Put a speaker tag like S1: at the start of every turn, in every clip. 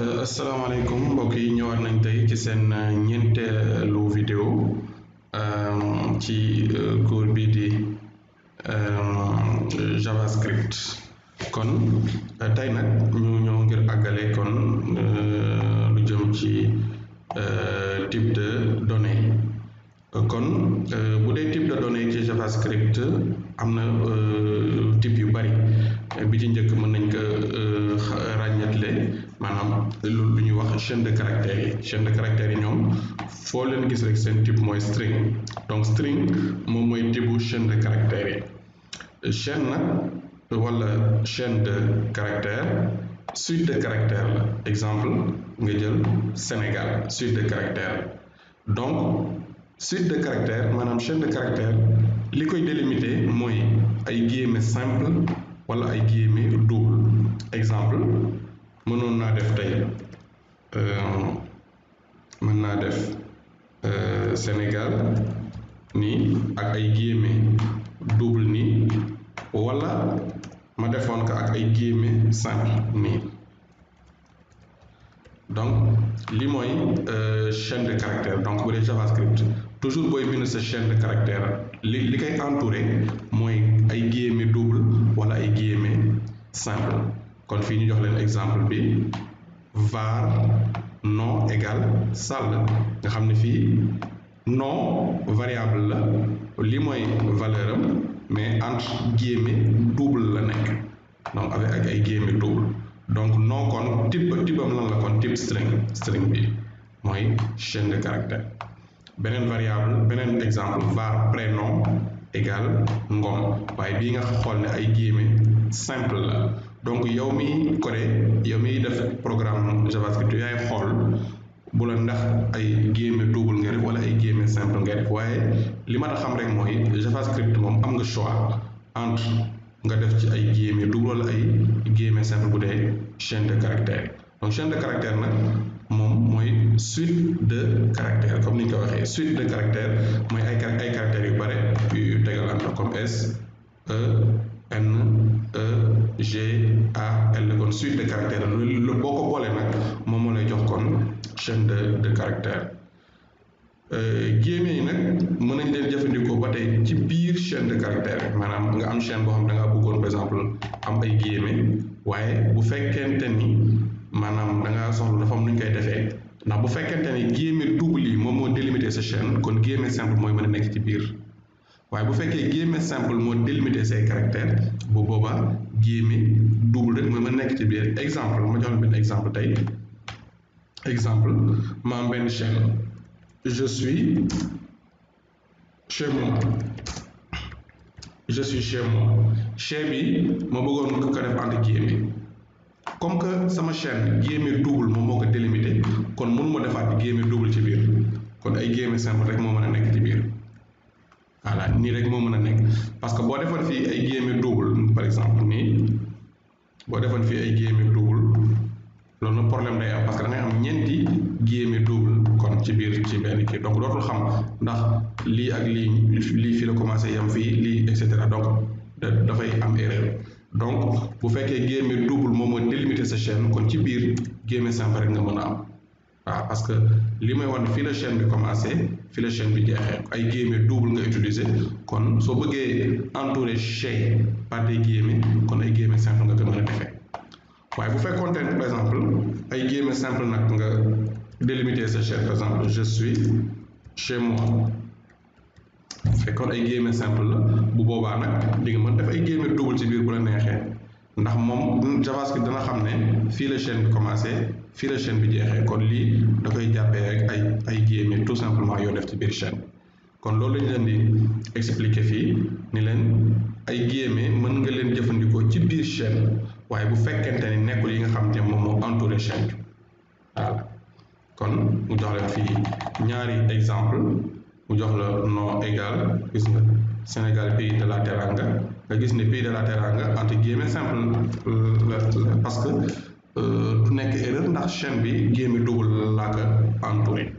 S1: asalaamaaleykum mbokk yi ñëwaat nañ tey ci seen ñeenteelu vidéo ci cours bii di JavaScript kon tey nag ñu ñëw ngir àggale kon lu jëm ci type de données kon bu dee type de données ci JavaScript am na type yu bari bi ci njëkk mën nañ ko ràññatle maanaam lu ñuy wax chaîne de caractères yi ñoom foo leen gis rek seen type mooy string donc string moom mooy type bu chaîne de caractères yi chaîne nag wala chaîne de caractères suite de caractères la exemple nga jël Sénégal suite de caractères donc suite de caractères maanaam chaîne de caractères li koy délimiter mooy ay guillemets simple wala ay guillemets double exemple mënoon naa def tey mën naa def Sénégal nii ak ay guillemets double nii wala ma defoon ko ak ay guillemets simple nii donc li mooy chaîne de caractère donc bu dee JavaScript toujours booy bind sa chaîne de caractère li koy entouré mooy ay guillemets double wala ay guillemets simple kon fii ñu jox leen exemple bi var nom égal Sall nga xam ne fii nom variable la li mooy valeur am mais entre guillemets double la nekk donc avec ak ay guillemets double donc nom kon type am lan la kon type string bi mooy chaîne de caractère beneen variable beneen exemple var prénom égal Ngom waaye bii nga xool ne ay guillemets simple la donc yow mi codé yow miy def programme JavaScript yaay xool bu la ndax ay guillemets double nga def wala ay guillemets simple nga def waaye li ma xam rek mooy JavaScript moom am nga choix entre nga def ci ay guillemets double wala ay guillemets simple bu dee chaîne de caractère donc chaîne de caractère nag moom mooy suite de caractères comme ni ñu ko waxee suite de caractères mooy ay caractères yu bare yu tegalante comme S E N E G A L kon suite de caractères lu boo ko boolee nag moom moo lay jox kon chaîne de caractères guillemets yi nag mën nañ leen jëfandikoo ba tey ci biir chaîne de caractères maanaam nga am chaîne boo xam da ngaa bëggoon par exemple am ay guillemets waaye bu fekkente ni maanaam da ngaa soxla dafa am nu ñu koy defee ndax bu fekkente ni guillemets double yi moom moo délimiter sa chaîne kon guillemets simple mooy mën a nekk ci biir waaye bu fekkee guillemets simple moo délimiter say caractères bu boobaa guillemets double rek mooy mën a nekk ci biir exemple ma jox la benn exemple tey exemple ma am benn chaîne je suis chez moi chez bi ma bëggoon ko def entre guillemets comme que sama chaîne guillemets double moom moo ko délimité kon mënuma defaat guillemets double ci biir kon ay guillemets simple rek moo mën a nekk ci biir voilà nii rek moo mën a nekk parce que boo defoon fii ay guillemets double par exemple nii boo defoon fii ay guillemets double loolu nag problème day am parce que da ngay am ñeenti guillemets double kon ci biir ci benn kii donc dootul xam ndax lii ak lii fii la commencé yam fii lii et cetera donc dafay am erreur donc bu fekkee guillemets double moom moo délimiter sa chaîne kon ci biir guillemets simple rek nga mën a am waaw parce que li may wan fii la chaîne bi commencé fii la chaîne bi jeexee ay guillemets double nga utiliser kon soo bëggee entourer chez par des guillemets kon ay guillemets simple nga ko mën a defee waaye bu fekkoon te par exemple ay guillemets simple nag nga délimiter sa chaîne par exemple je suis chez moi fekkoon ay guillemets simple la bu boobaa nag di nga mën def ay guillemets double ci biir bu la neexee ndax moom JavaScript dana xam ne fii la chaîne bi commencé fii la chaîne bi jeexee kon lii da koy jàppee rek ay guillemets tout simplement yoo def ci biir chaîne kon loolu lañu leen di expliquer fii ni leen ay guillemets mën nga leen jëfandikoo ci biir chaîne waaye bu fekkente ni nekkul yi nga xam ne moom moo entouré chaîne bi voilà kon mu jox leen fii ñaari exemple mu jox la nom égal gis nga Sénégal pays de la Teranga nga gis ne pays de la Teranga entre guillemets simple la parce que du nekk erreur ndax chaîne bi guillemets double laa ko entouré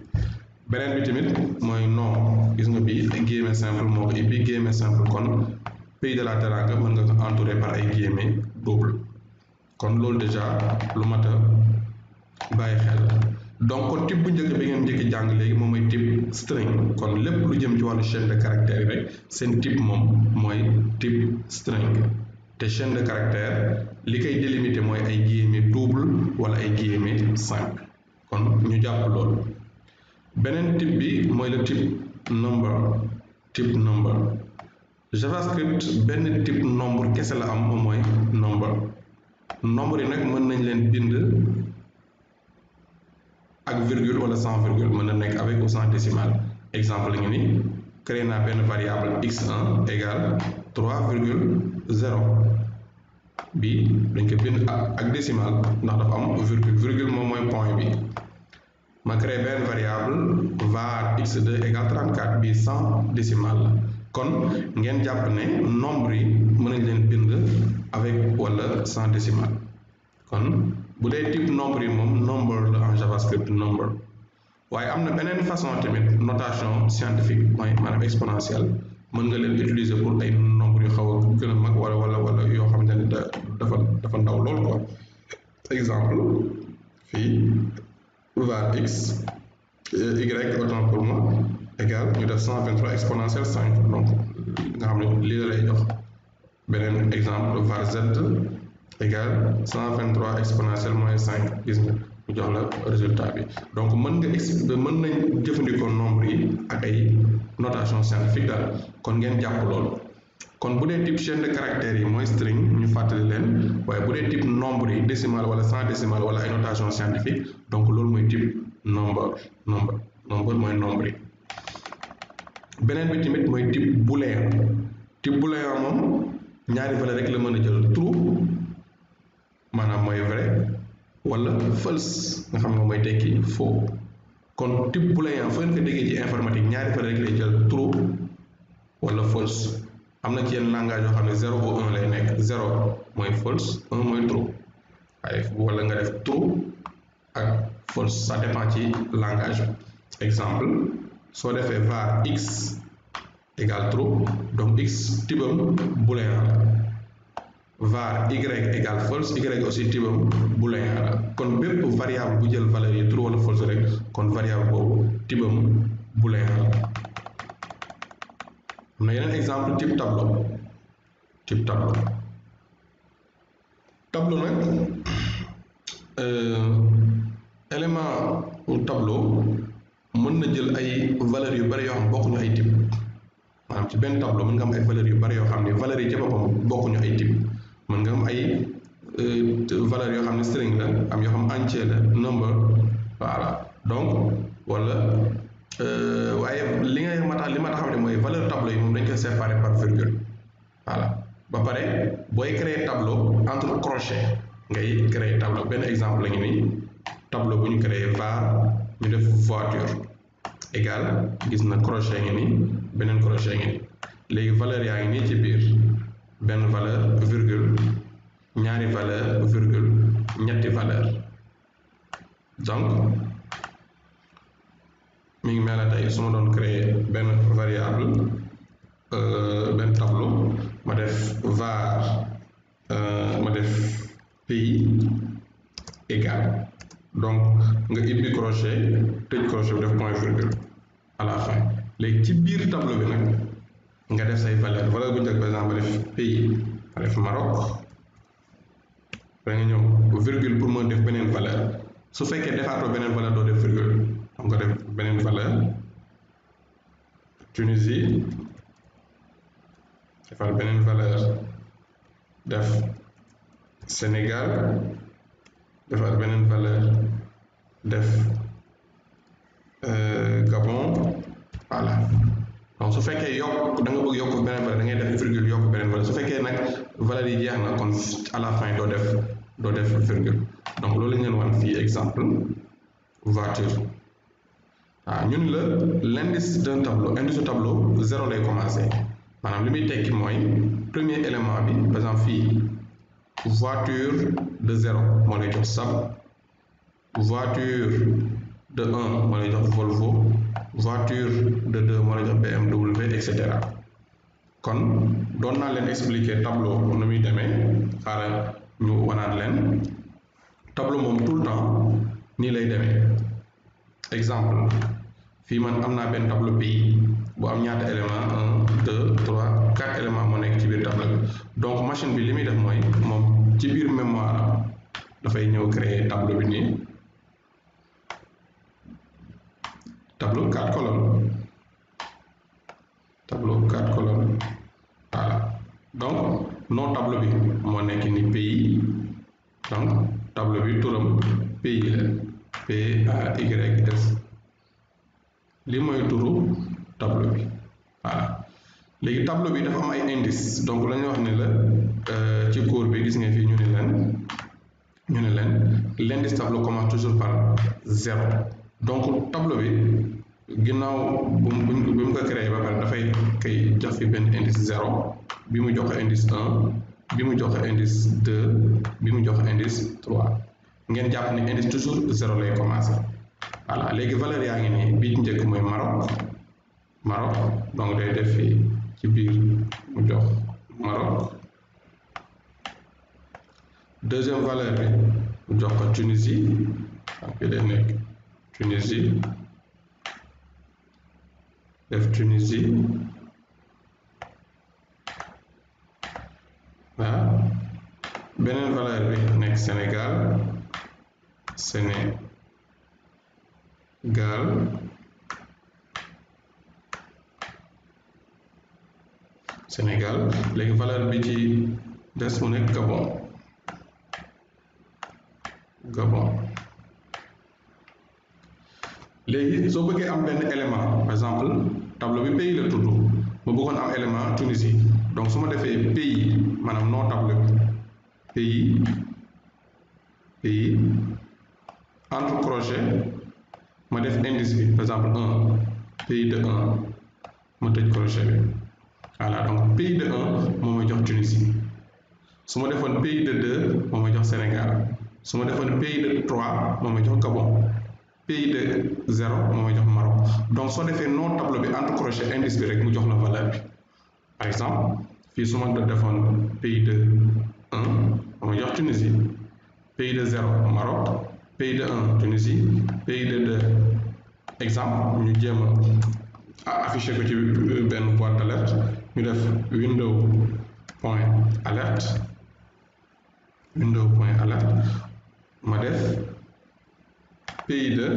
S1: beneen bi tamit mooy nom gis nga bii guillemets simple moo ko indi guillemets simple kon pays de la Teranga mën nga ko entouré par ay guillemets double kon loolu déjà lu mat a bàyyi xel. donc kon type bu njëkk bi ngeen njëkk jàng léegi moom mooy type string kon lépp lu jëm ci wàllu chaîne de caractère yi rek seen type moom mooy type string te chaîne de caractère li koy délimité mooy ay guillemets double wala ay guillemets simple kon ñu jàpp loolu. beneen type bi mooy le type number JavaScript benn type nombre kese la am moom mooy nombre yi nag mën nañ leen bind ak virgule wala sans virgule mën na nekk avec ou sans décimale exemple ngi ni créé naa benn variable x1 égale 3,0 bi dañ ko bind ak décimale ndax dafa am virgule moom mooy point bi. ma créé benn variable var x2 égale 34 bi sans décimale la kon ngeen jàpp ne nombre yi mën nañ leen bind avec wala sans décimale kon bu dee type nombre yi moom number la en JavaScript number waaye am na beneen façon tamit notation scientifique mooy maanaam exponentielle mën nga leen utiliser pour ay nombre yu xaw a gën a mag wala yoo xamante ne dafa ndaw lool quoi exemple fii var x y autant pour moi égal ñu def 123 exponentielle 5 donc nga xam ne lii la lay jox beneen exemple var z égal 123 exponentielle moins 5 gis nga mu jox la résultat bi donc mën nañ jëfandikoo nombre yi ak ay notation scientifique daal kon ngeen jàpp loolu kon bu dee type chaîne de caractères yi mooy string ñu fàttali leen waaye bu dee type nombre yi décimale wala sans décimale wala ay notation scientifique donc loolu mooy type number mooy nombre yi. beneen bi tamit mooy type booléen moom ñaari valeur rek la mën a jël true maanaam mooy vrai wala false nga xam ne mooy tekki faux kon type booléen foo leen ko déggee ci informatique ñaari valeur rek lay jël true wala false. am na ci yenn langage yoo xam ne 0 ou 1 lay nekk 0 mooy false 1 mooy true waaye wala nga def true ak false ça dépend ci langage exemple soo defee var x égale true donc x typam booléen la var y égale false y aussi typam booléen la kon bépp variable bu jël valeur yi true wala false rek kon variable boobu typam booléen la. am na yeneen exemple type tableau nag élément tableau mën na jël ay valeurs yu bari yoo xam bokkuñu ay type maanaam ci benn tableau mën nga am ay valeurs yu bari yoo xam ne valeurs yi ci boppam bokkuñu ay type mën nga am ay valeurs yoo xam ne string la am yoo xam entier la number voilà donc wala waaye li ma tax xam ne mooy valeur tableau yi moom dañ koy séparer par virgule voilà ba pare booy créer tableau entre crochet ngay créer tableau benn exemple la ngi nii tableau bu ñu créer var ñu def voiture égal gis na crochet ngi nii beneen crochet ngi nii léegi valeur yaa ngi nii ci biir benn valeur virgule ñaari valeur virgule ñetti valeur donc mi ngi mel ne tey su ma doon créer benn variable benn tableau ma def var ma def pays égal donc nga ibbi crochet tëj crochet bi def point virgule à la fin léegi ci biir tableau bi nag nga def say valeur bu njëkk par exemple ma def pays ma def Maroc da nga ñëw virgule pour mën def beneen valeur su fekkee defaatoo beneen valeur doo def virgule xam nga def beneen valeur Tunisie defal beneen valeur def Sénégal defal beneen valeur def Gabon voilà donc su fekkee yokk da nga bëgg yokk beneen valeur da ngay def virgule yokk beneen valeur su fekkee nag valeur yi jeex na kon à la fin doo def virgule donc loolu la ñu leen wan fii exemple voiture ñun la l'indice d'un tableau indice du tableau 0 lay commencé maanaam li muy tekki mooy premier élément bi par exemple fii voiture de 0 moo lay jox Saab voiture de 1 moo lay jox Volvo voiture de 2 moo lay jox BMW et cetera kon doon naa leen expliquer tableau nu muy demee xaaral ñu wanaat leen tableau moom tout le temps nii lay demee. Exemple fii man am naa benn tableau pays bu am ñaata élément 1 2 3 4 éléments moo nekk ci biir tableau bi donc machine bi li muy def mooy moom ci biir mémoire dafay ñëw créer tableau bi nii tableau 4 colonnes voilà donc nom tableau bi moo nekk ni pays donc tableau bi turam pays la PAYS li mooy turu tableau bi voilà léegi tableau bi dafa am ay indice donc la ñuy wax ne la ci cours bi gis nga fii ñu ne leen l'indice tableau commence toujours par 0 donc tableau bi ginnaaw bu mu ko créé ba pare dafay koy jox fi benn indice 0 bi mu jox indice 1 bi mu jox indice 2 bi mu jox indice 3 ngeen jàpp ne indice toujours 0 lay commencé voilà léegi valeur yaa ngi nii bi njëkk mooy Maroc donc day def fii ci biir mu jox Maroc deuxième valeur bi mu jox ko Tunisie donc fii day nekk Tunisie def Tunisie waaw beneen valeur bi nekk Sénégal léegi valeur bi ci des mu nekk Gabon léegi soo bëggee am benn élément par exemple tableau bi pays la tudd ma bëggoon am élément Tunisie donc su ma defee pays maanaam nom tableau bi pays entre crochet ma def indice bi par exemple 1 pays de 1 ma tëj crochet bi voilà donc pays de 1 moo may jox Tunisie su ma defoon pays de 2 moo may jox Sénégal su ma defoon pays de 3 moo may jox Gabon pays de 0 moo may jox Maroc donc soo defee nom tableau bi entre crochet indice bi rek mu jox la valeur bi par exemple fii su ma defoon pays de 1 moo may jox Tunisie pays de 0 Maroc pays de 1 Tunisie pays de 2 exemple ñu jéem a affiché ko ci benn boîte d'alerte ñu def window point alerte ma def pays de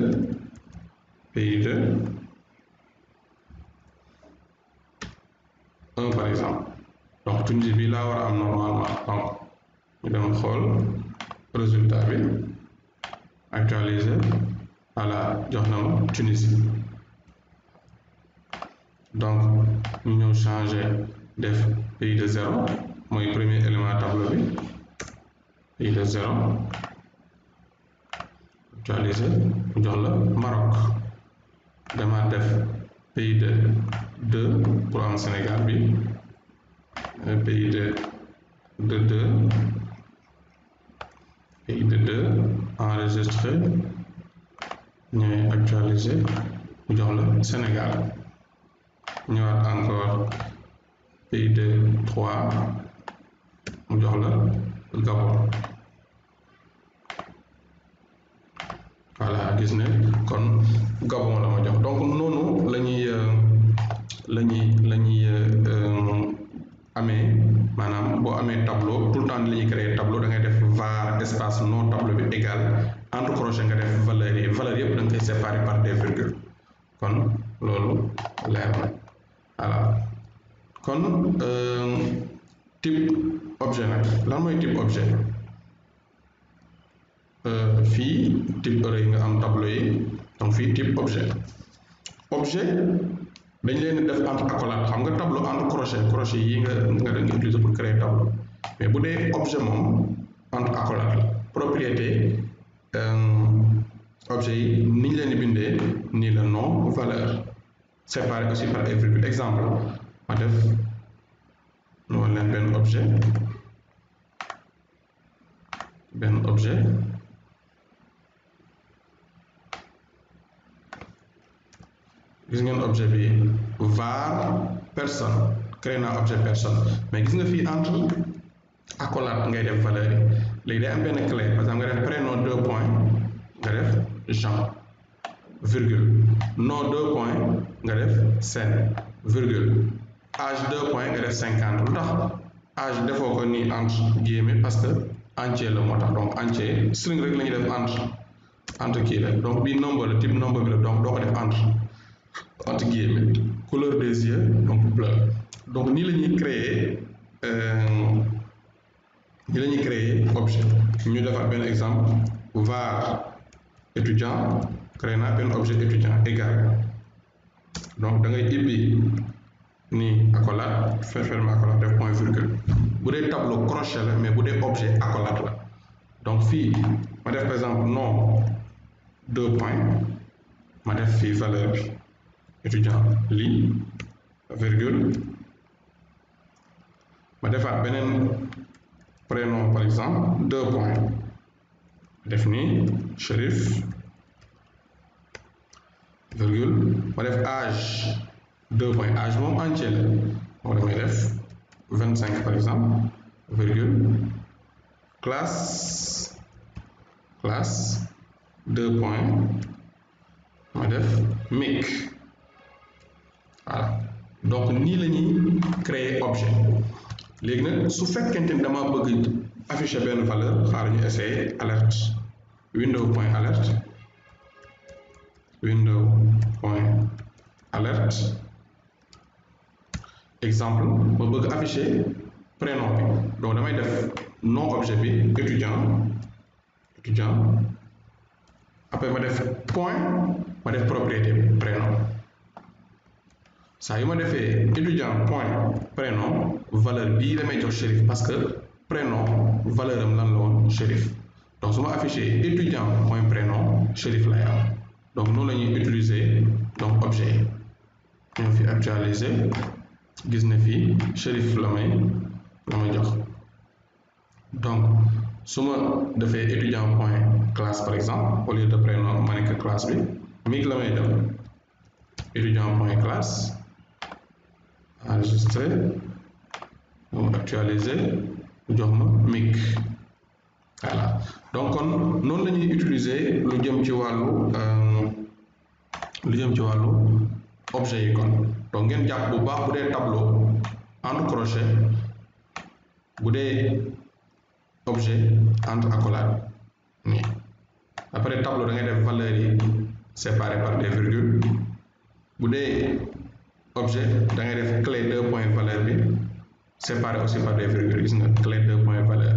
S1: 1 par exemple donc Tunisie bi laa war a am normalement donc ñu dem xool résultat bi actualiser voilà jox na ma Tunisie donc ñu ñëw changer def pays de 0 mooy premier élément tableau bi pays de 0 actualiser mu jox la Maroc dama def pays de 2 pour am Sénégal bi pays de 2 enregistré ñooy actualiser mu jox la Sénégal ñëwaat encore pays de 3 mu jox la Gabon voilà gis ne kon Gabon la ma jox donc noonu la ñuy amee maanaam boo amee tableau tout le temps li ñuy créer tableau da ngay def var espace nom tableau bi égal entre crochet nga def valeurs yëpp da nga koy séparer par des virgules kon loolu leer na voilà kon type objet nag lan mooy type objet fii type array nga am tableau yi donc fii type objet dañ leen def entre accolade xam nga tableau entre crochet yi nga dañ ko utiliser pour créer tableau mais bu dee objet moom entre accolade la propriété objet yi ni ñu leen di bindee nii la nom valeur séparé aussi par ay virgule exemple ma def nu woon leen benn objet gis ngeen objet bi var personne créé naa objet personne mais gis nga fii entre accolade ngay def valeur yi léegi day am benn clé par exemple nga def prénom 2 points nga def Jean virgule nom 2 points nga def Sen virgule âge 2 points nga def 50 lu tax âge defoo ko nii entre guillemets parce que entier la moo tax donc entier string rek la ñuy def entre kii la donc bii nombre la type nombre bi la donc doo ko def entre guillemets couleur des yeux donc bleu donc nii la ñuy créer objet ñu defar benn exemple var étudiant créé naa benn objet étudiant égal donc da ngay ibbi nii accolade ferme accolade def point virgule bu dee tableau crochet la mais bu dee objet accolade la donc fii ma def par exemple nom 2 points ma def fii valeur bi étudiant lii virgule ma defaat beneen prénom par exemple 2 points def nii Chérif virgule ma def âge 2 points âge moom entier la moo damay def 25 par exemple virgule classe 2 points ma def mic voilà donc nii la ñuy créer objet léegi nag su fekkente ni dama bëgg afficher benn valeur xaaral ñu essayer alerte window point alerte exemple ma bëgg afficher prénom bi donc damay def nom objet bi étudiant après ma def point ma def propriété bi prénom saa yu ma defee étudiant point prénom valeur bii damay jox Chérif parce que prénom valeur am lan la woon Chérif donc su ma affiché étudiant point prénom Chérif lay am donc noonu la ñuy utiliser donc objet yi ñoo fi actualiser gis na fii Chérif la may jox donc su ma defee étudiant point classe par exemple au lieu de prénom ma nekk classe bi mic la may jox étudiant point classe enregistré moom actualisé jox ma mic voilà donc kon noonu la ñuy utiliser lu jëm ci wàllu objet yi kon donc ngeen jàpp bu baax bu dee tableau entre crochet bu dee objet entre accolade nii après tableau da ngay def valeurs yi séparées par des virgules bu dee objet da ngay def clé 2 points valeur bi séparé aussi par des virgules gis nga clé 2 points valeur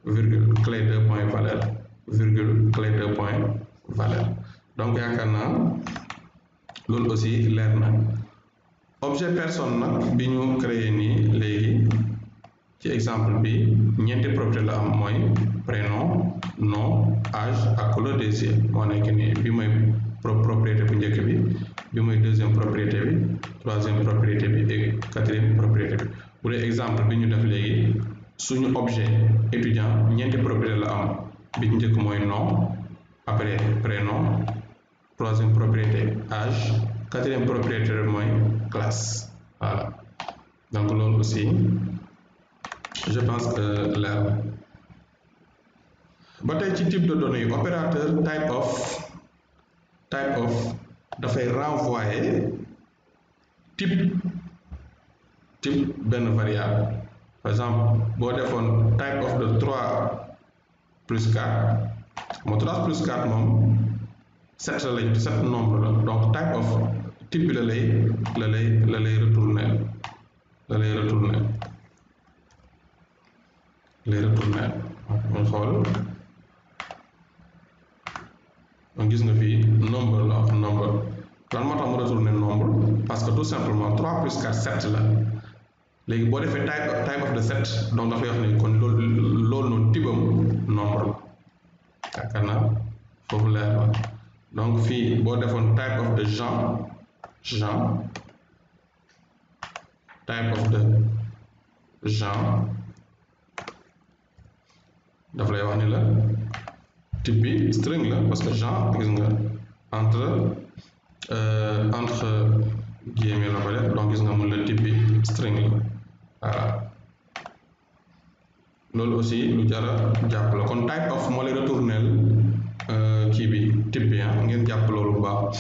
S1: virgule clé 2 points valeur virgule clé 2 points valeur donc yaakaar naa loolu aussi leer na objet personne nag bi ñu créé nii léegi ci exemple bi ñeenti propriété la am mooy prénom nom âge ak couleur des yeux moo nekk nii bi mooy propriété bu njëkk bi mooy deuxième propriété bi troisième propriété bi et quatrième propriété bi bu dee exemple bi ñu def léegi suñu objet étudiant ñeenti propriété la am bi njëkk mooy nom après prénom troisième propriété âge quatrième propriété mooy classe voilà donc loolu aussi je pense que leer ba tey ci type de données yi opérateur type of dafay renvoyer type benn variable par exemple boo defoon type of de 3 plus 4 moo 3 plus 4 moom 7 la lay 7 nombre la donc type of type bi la lay retourner ñu xool donc gis nga fii nombre la wax nombre lan moo tax mu retourner nombre parce que tout simplement 3 plus 4 7 la léegi boo defee type of de 7 donc daf lay wax ni kon loolu noonu tibam nombre la yaakaar naa foofu leer la donc fii boo defoon type of de Jean type of de Jean daf lay wax ni la type bi string la parce que Jean gis nga entre guillemets la ko def donc gis nga mun la type bi string la voilà loolu aussi lu jara jàpp la kon type of moo lay retournel kii bi type bi ngeen jàpp loolu bu baax.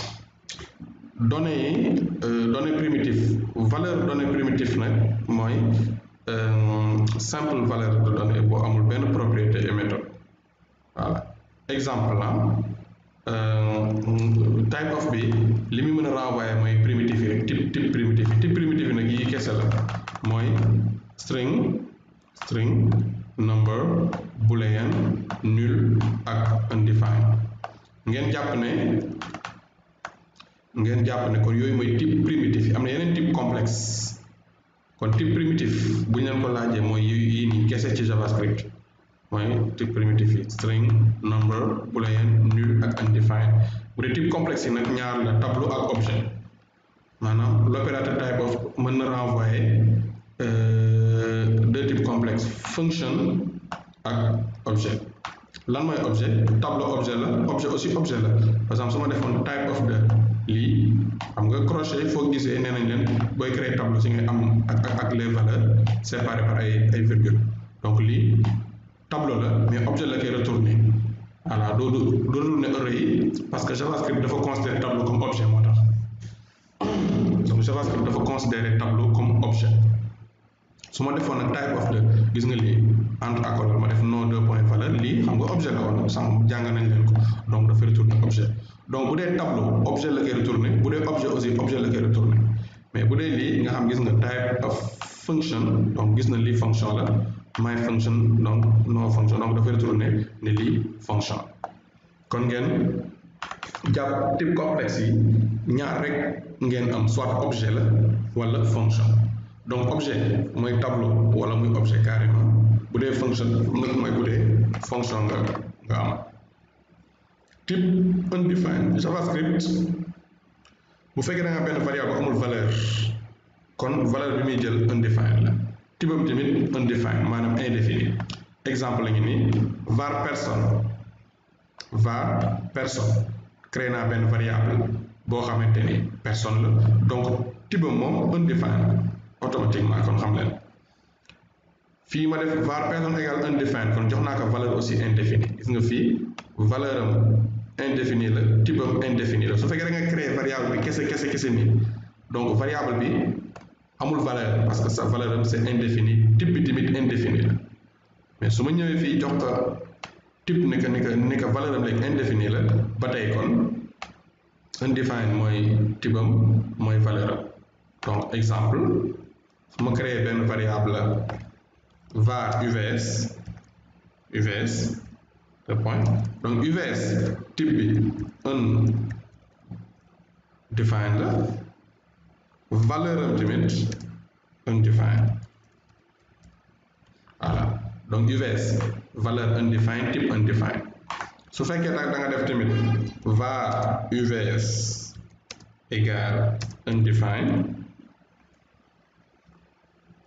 S1: données yi données primitive valeur donnée primitive nag mooy simple valeur de donnée boo amul benn propriété et méthode. voilà exemple la type of bi li muy mën a renvoyer mooy primitif yi rek type primitif yi nag yi kese la mooy string number boolean nul ak undefined. ngeen jàpp ne kon yooyu mooy type primitif yi. am na yeneen type complexe kon type primitif bu ñu leen ko laajee mooy yii nii kese ci JavaScript mooy type primitif yi string number boolean nul ak undefined. bu dee type complexe yi nag ñaar la tableau ak objet. maanaam l'opérateur type of mën na renvoyer deux types complexes function ak objet. lan mooy objet? tableau objet la, objet aussi objet la. par exemple su ma defoon type of de lii xam nga crochet foo gisee nee nañ leen booy créer tableau si ngay am ak les valeurs séparées par ay virgule. donc lii tableau la mais objet la koy retourner. voilà doo retourner array yi parce que JavaScript dafa considérer tableau comme objet moo tax. donc JavaScript dafa considérer tableau comme objet. su ma defoon nag type of de gis nga lii entre accolade ma def nom deux point valeur lii xam nga objet la woon sànq jàng nañ leen ko donc dafa retourner objet. donc bu dee tableau objet la koy retourner bu dee objet aussi objet la koy retourner mais bu dee lii nga xam gis nga type of function donc gis na lii fonction la my function donc no function donc dafa retourner ne lii fonction. kon ngeen jàpp type complexe yi ñaar rek ngeen am soit objet la wala fonction. donc objet mooy tableau wala muy objet carrément bu dee fonction nag mooy bu dee fonction nga am. type undefined JavaScript bu fekkee da nga benn variable amul valeur kon valeur bi muy jël undefined la. type am tamit undefined maanaam indéfini. exemple la ngi nii var personne créé naa benn variable boo xamante ni personne la donc type am moom undefined automatiquement kon xam leen. fii ma def var personne égale undefined kon jox naa ko valeur aussi indéfini. gis nga fii valeur am indéfini la type am indéfini la. su fekkee da nga créer variable bi kese nii donc variable bi amul valeur parce que sa valeur am c'est indéfini type bi tamit indéfini la mais su ma ñëwee fii jox ko type ni que valeur am léegi indéfini la ba tey kon undefined mooy type am mooy valeur am. donc exemple su ma créer benn variable var uvs de point donc uvs type bi undefined la valeur am tamit undefined. voilà donc uvs valeur undefined type undefined. su fekkee nag da nga def tamit var uvs égale undefined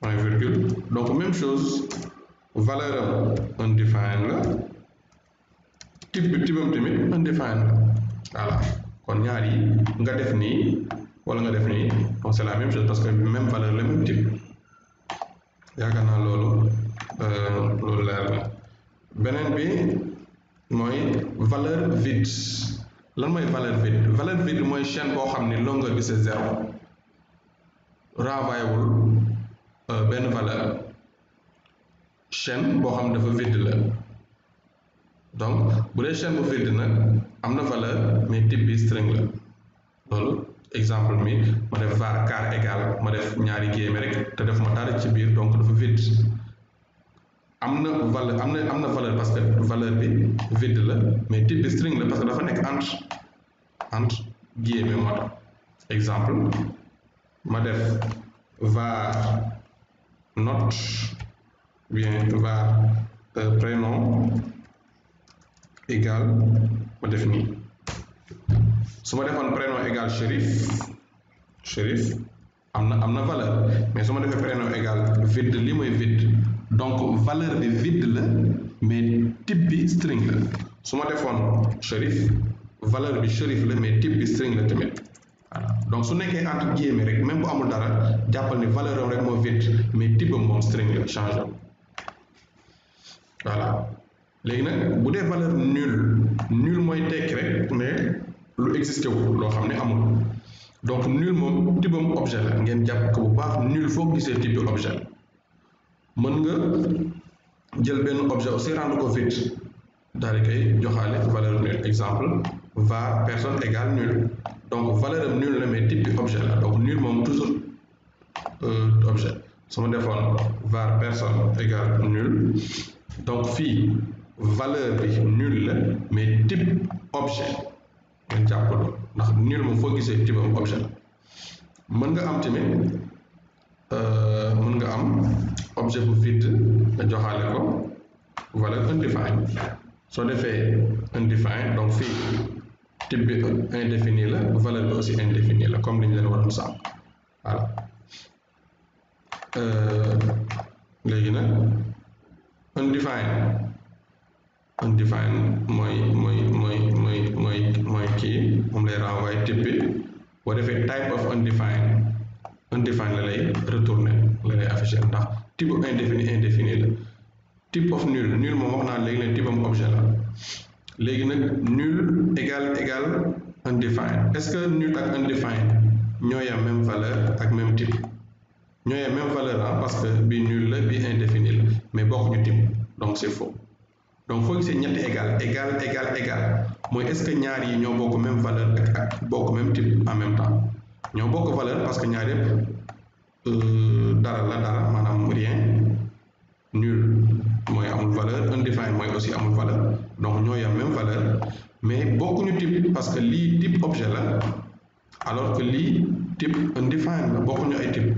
S1: point virgule donc même chose valeur am undefined la type am tamit undefined la. voilà kon ñaar yi nga def nii wala nga def nii donc c'est la même chose parce que même valeur la même type. yaakaar naa loolu leer na. beneen bi mooy valeur vide. lan mooy valeur vide? valeur vide mooy chaîne boo xam ni longueur bi c'est zéro renvoyé wul benn valeur. chaîne boo xam dafa vide la donc bu dee chaîne bu vide nag am na valeur mais type bi string la. loolu exemple mi ma def var car égal ma def ñaari guillemets rek te def ma dara ci biir donc dafa vide. am na valeur parce que valeur bi vide la mais type bi string la parce que dafa nekk entre guillemets moo tax. exemple ma def var not bien var prénom égal ma def nii. su ma defoon prénom égal Chérif am na valeur mais su ma defee prénom égal vide li mooy vide donc valeur bi vide la mais type bi string la. su ma defoon Chérif valeur bi Chérif la mais type bi string la tamit. voilà donc su nekkee entre guillemets rek même bu amul dara jàppal ni valeur am rek moo vide mais type am moom string la change am. voilà léegi nag bu dee valeur nul mooy tekki rek ne lu existé wu loo xam ne amul donc nul moom tibam objet la ngeen jàpp ko bu baax nul foo gisee type objet mën nga jël benn objet aussi rendre ko vide daal di koy joxaale valeur nul exemple var personne égale nul donc valeur am nul la mais type bi objet la donc nul moom toujours objet su ma defoon var personne égale nul donc fii valeur bi nul la mais type objet ngeen jàppaloo ndax nul moom foo gisee type am objet mën nga am tamit mën nga am objet bu vide nga joxaale ko valeur undefined soo defee undefined donc fii type bi indéfini la valeur bi aussi indéfini la comme li ñu leen waroon sànq voilà léegi nag undefined mooy kii moom lay renvoyer type bi boo defee type of undefined la lay retourner la lay afficher ndax type indéfini la type of nul moom wax naa léegi ne type am objet la léegi nag nul égal undefined est-ce que nul ak undefined ñoo yam même valeur ak même type ñoo yam même valeur parce que bi nul la bi indéfini la mais bokkuñu type donc c'est faux donc foo gisee ñetti égal mooy est-ce que ñaar yi ñoo bokk même valeur ak bokk même type en même temps ñoo bokk valeur parce que ñaar yëpp dara maanaam rien nul mooy amul valeur undefined mooy aussi amul valeur donc ñoo yam même valeur mais bokkuñu type parce que lii type objet la alors que lii type undefined la bokkuñu ay type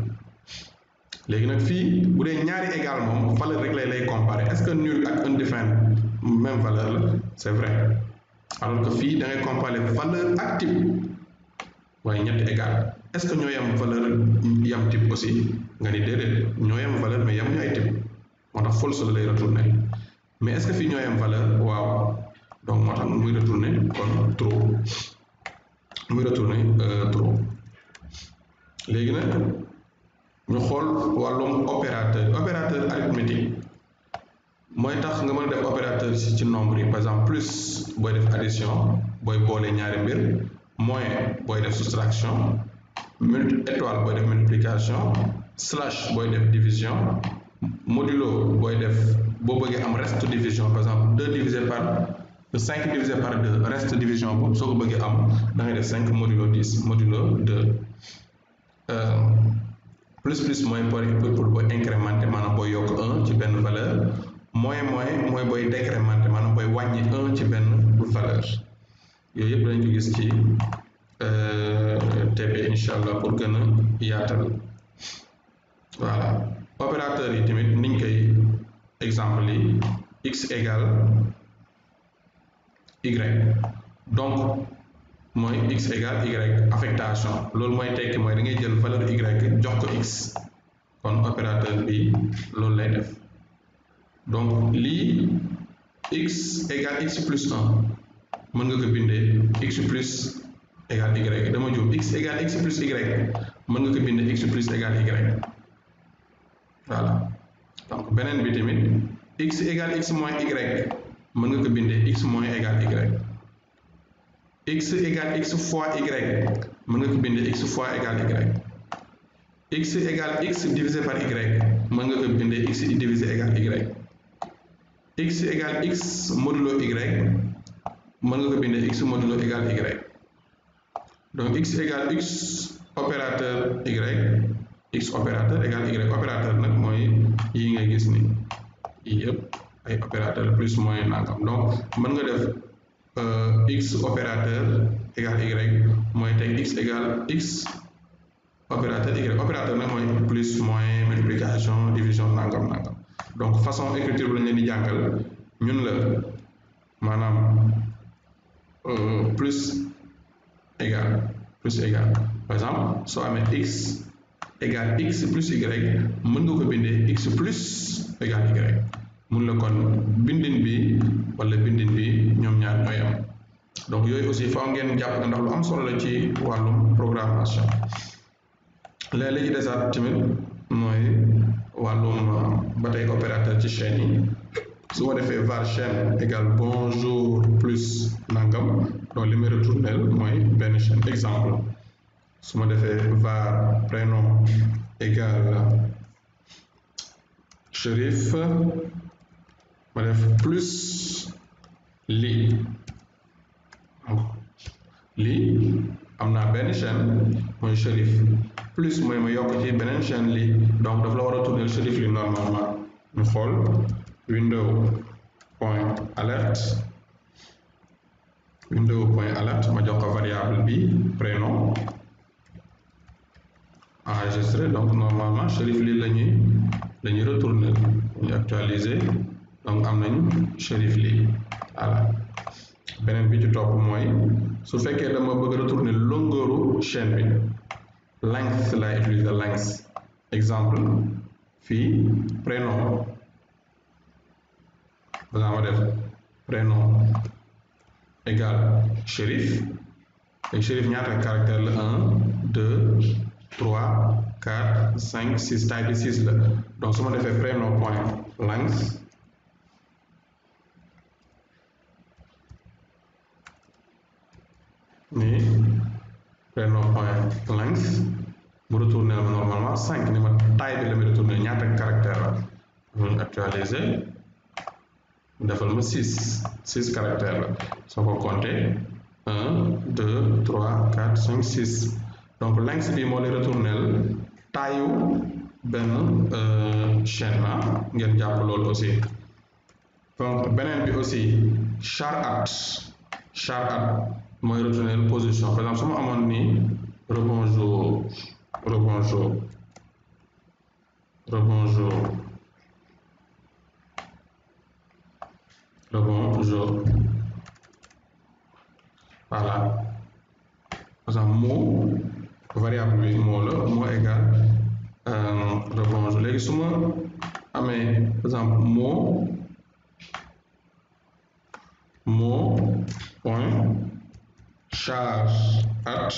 S1: léegi nag fii bu dee ñaari égal moom valeur rek lay comparer est-ce que nul ak undefined même valeur la c'est vrai alors que fii da ngay comparer valeur ak type waaye ñetti égal est-ce que ñoo yam valeur yam type aussi nga ni déedéet ñoo yam valeur mais yam ñu ay type moo tax false la lay retourner mais est-ce que fii ñoo yam valeur waaw donc moo tax muy retourner kon true léegi nag ñu xool wàllum opérateur arithmétique mooy tax nga mën a def opérateur ci nombre yi par exemple plus booy def addition booy boole ñaari mbir moins booy def soustraction étoile booy def multiplication slash booy def division modulo booy def boo bëggee am reste division par exemple 5 divisé par 2 reste division boobu soo ko bëggee am da ngay def 5 modulo 10 modulo 2 plus mooy pour booy incrémenter maanaam booy yokk 1 ci benn valeur moins mooy booy décrémenter maanaam booy wàññi 1 ci benn valeur yooyu yëpp dañ ko gis ci TP incha allah pour gën a yaatal voilà opérateur yi tamit niñ koy exemple yi x égale y donc mooy x égale y affectation loolu mooy tekki mooy da ngay jël valeur y jox ko x kon opérateur bi loolu lay def donc lii x égale x plus 1 mën nga ko bindee x plus égale y dama jóg x égale x plus y mën nga ko bindee x plus égale y voilà donc beneen bi tamit x égale x moins y mën nga ko bindee x moins égale y x égale x fois y mën nga ko bindee x fois égale y x égale x divisé par y mën nga ko bindee x divisé égale y x égale x modulo y mën nga ko bindee x modulo égale y donc x égale x opérateur y x opérateur égale y opérateur nag mooy yi ngay gis ni yii yëpp ay opérateur plus moins nangam donc mën nga def x opérateur égale y mooy tey x égale x opérateur y opérateur nag mooy plus moins multiplication division nangam donc façon écriture bi lañ leen di jàngal ñun la maanaam plus égal par exemple soo amee x égale x plus y mën nga ko bindee x plus égale y mun la kon bindin bi wala bindin bi ñoom ñaar ñooy am donc yooyu aussi faaw ngeen jàpp nga ndax lu am solo la ci wàllum programmation léeg-léeg ci desaat tamit mooy wàllum ba tey opérateur ci chaîne yi su ma defee var chaîne égale bonjour plus nangam donc li may retourner mooy benn chaîne. Exemple su ma defee var prénom égale Chérif ma def plus lii lii am naa benn chaîne mooy Chérif plus mooy ma yokk ci beneen chaîne lii donc daf la war a tourner Chérif li normalement ñu xool window point alerte ma jox ko variable bi prénom enregistré donc normalement Chérif lii la ñuy retourner ñu actualiser donc am nañu Chérif lii voilà. beneen bi ci topp mooy su fekkee dama bëgg retourner longueuru chaîne bi length lay utiliser length exemple fii prénom ma def prénom égal Chérif et Chérif ñaata caractère la 1 2 3 4 5 6 taille bi 6 la donc su ma defee prénom point length ni prénom point length mu retourner la normalement 5 ni ma taille bi la muy retourner ñaata caractère la ñu actualiser defal ma 6 caractères la soo ko compter 1 2 3 4 5 6 donc length bi moo lay retourner taille benn chaîne la ngeen jàpp loolu aussi donc beneen bi aussi char at mooy retourner position par exemple su ma amoon nii rebonjour voilà par exemple mot variable bi moo la moo égal rebonjour léegi su ma amee par exemple mot point char at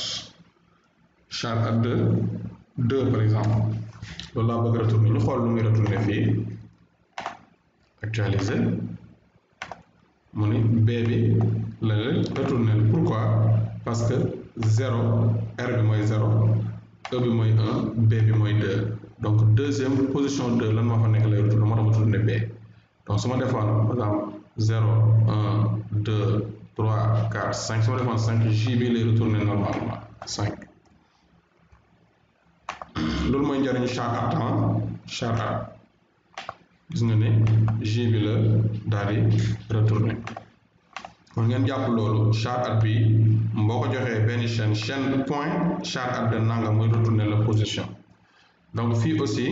S1: deux par exemple loolu laa bëgg retourner ñu xool lu muy retourner fii actualiser mu ni B bi la retourner pourquoi parce que 0 R bi mooy 0 E bi mooy 1 B bi mooy 2 donc deuxième position 2 lan moo fa nekk lay retourner moo tax ma retourner B donc su ma defoon par exemple 0 1 2 3 4 5 su ma defoon 5 J bi lay retourner normalement 5 loolu mooy njëriñu char at gis nga ne J bi la daal di retourner kon ngeen jàpp loolu char at bi boo ko joxee benn chaîne point char at de nanga mooy retourner la position donc fii aussi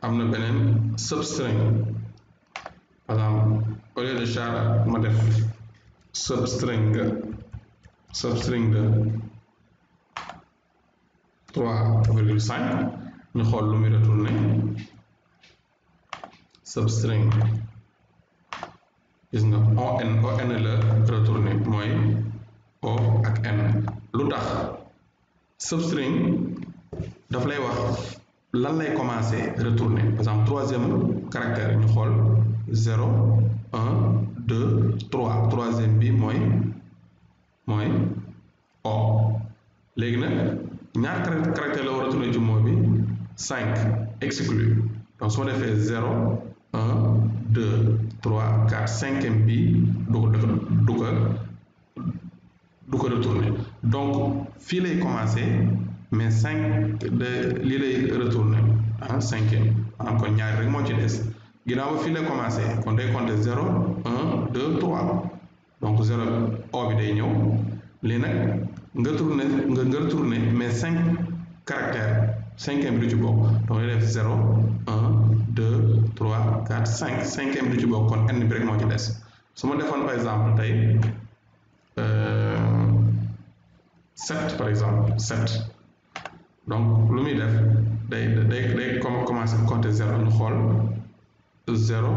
S1: am na beneen substring par exemple au lieu de char at ma def substring de 3,5 ñu xool lu muy retourner substring gis nga on la retourner mooy o ak n lu tax substring daf lay wax lan lay commencer retourner par exemple troisième caractère ñu xool 0 1 2 3 troisième bi mooy o léegi nag ñaar caractère la war a retourner ci mot bi 5 exclu donc su ma defee 0 1 2 3 4 cinquième bi du ko retourner donc fii lay commencer mais 5 de lii lay retourner cinquième maanaam kon ñaari rek moo ci des ginnaaw ba fii lay commencer kon day compter 0 1 2 3 donc 0 o bi day ñëw lii nag nga retourner mais 5 caractères cinquième bi du ci bokk donc day def 0 1 2 3 4 5 cinquième bi du ci bokk kon n bi rek moo ci des su ma defoon par exemple tey 7 par exemple 7 donc lu muy def day commencer compter 0 ñu xool 0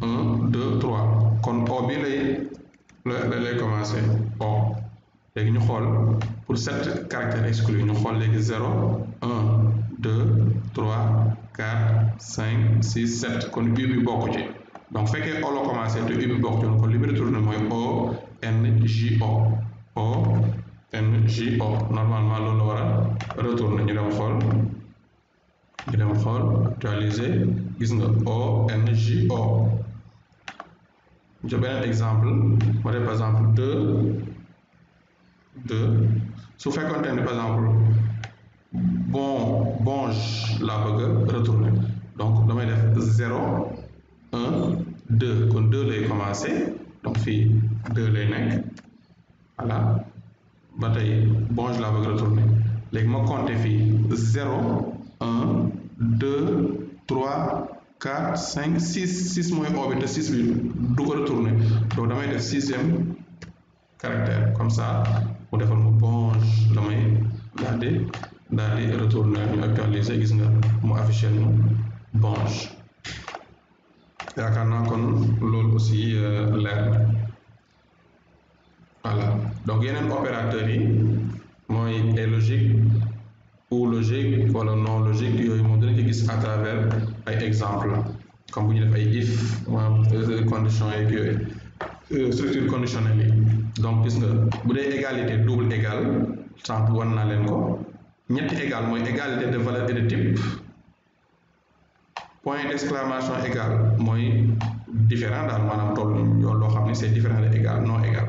S1: 1 2 3 kon o bi lay commencer o léegi ñu xool pour 7 caractères exclus ñu xool léegi 0 1 2 3 4 5 6 7 kon U bi bokk ci donc fekkee O la commencé te U bi bokk ci kon li muy retourné mooy O N J O O N J O normalement loolu la war a retourné ñu dem xool actualiser gis nga O N J O. Je beneen exemple ma def par exemple 2 su fekkoonte ne par exemple bonge laa bëgg a retourner donc damay def 0 1 2 kon 2 lay commencé donc fii 2 lay nekk voilà ba tey bonge laa bëgg a retourner léegi ma compter fii 0 1 2 3 4 5 6 mooy O bi te 6 bi du ko retourner donc damay def 6e caractère comme ça mu defal mu bonge damay daal di retourner ñu actualiser gis nga mu affiché ñu bonge yaakaar naa kon loolu aussi leer na voilà donc yeneen opérateurs yi mooy est logique ou logique wala non logique yooyu moom dinañ ko gis à travers ay exemple comme bu ñu def ay if maanaam conditions yeeg yooyu structure conditionnelle yi donc gis nga bu dee égalité double égal sànq wan naa leen ko ñetti égal mooy égalité de valeur et de type point d'exclamation égal mooy différent daal maanaam toll yoon loo xam ne c'est différent de égal non égal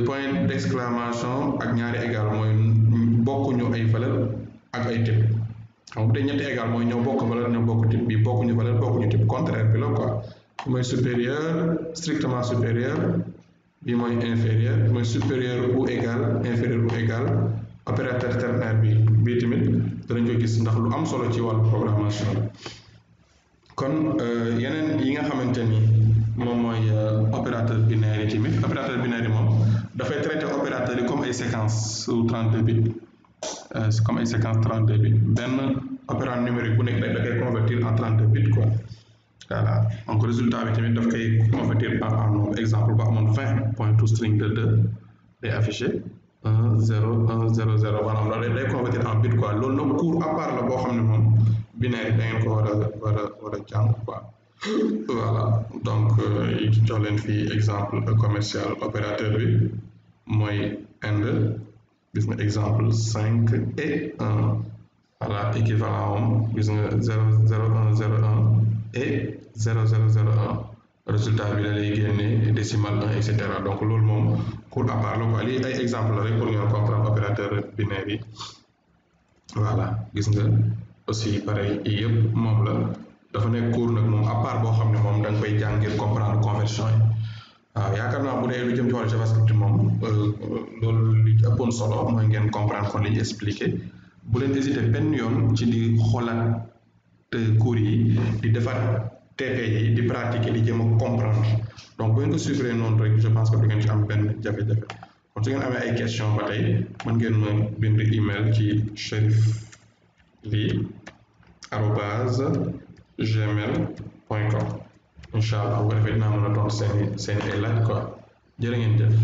S1: point d'exclamation ak ñaari égal mooy bokkuñu ay valeur ak ay type xam bu dee ñetti égal mooy ñoo bokk valeur ñoo bokk type bi bokkuñu valeur bokkuñu type contraire bi la quoi mooy supérieur strictement supérieur bi mooy inférieur mooy supérieur ou égal inférieur ou égal opérateur ternaire bi bii tamit danañ ko gis ndax lu am solo ci wàllu programmation kon yeneen yi nga xamante ni moom mooy opérateur binaire yi tamit opérateur binaire yi moom dafay traiter opérateur yi comme ay séquences ou 32 bits comme ay séquences 32 bits benn opérand numérique bu nekk da koy convertir en 32 bits quoi voilà donc résultat bi tamit daf koy convertir en nombre exemple ba amoon 20 point to string de 2 day affiché 1 0 1 0 0 maanaam loolu day convertir en bit quoi loolu nag cours à part la boo xam ne moom binaire yi da ngeen ko war a jàng quoi voilà donc jox leen fii exemple commercial opérateur bi mooy Inde gis nga exemple 5 et 1 voilà équivalent am gis nga 0 0 1 0 1 et 0 0 0 1 résultat bi la lay génne décimal 1 et cetera donc loolu moom cours à part la quoi lii ay exemple la rek pour ngeen comprendre opérateur binaire yi voilà gis nga aussi pareil yi yëpp moom la dafa nekk cours nag moom à part boo xam ne moom da nga koy jàng ngir comprendre conversion yi waaw yaakaar naa bu dee lu jëm ci wàllu JavaScript moom loolu li ëppoon solo mooy ngeen comprendre kon li ñu expliqué bu leen hésiter benn yoon ci di xoolaat cours yi di defar TP yi di pratiquer di jéem a comprendre donc bu ngeen ko suivre noonu rek je pense que du ngeen ci am benn jafe-jafe kon su ngeen amee ay question ba tey mën ngeen ma bind email ci cherifly@gmail.com incha allah bu ko defee dinaa mën a tontu seen i ay laaj quoi jërë ngeen jëf.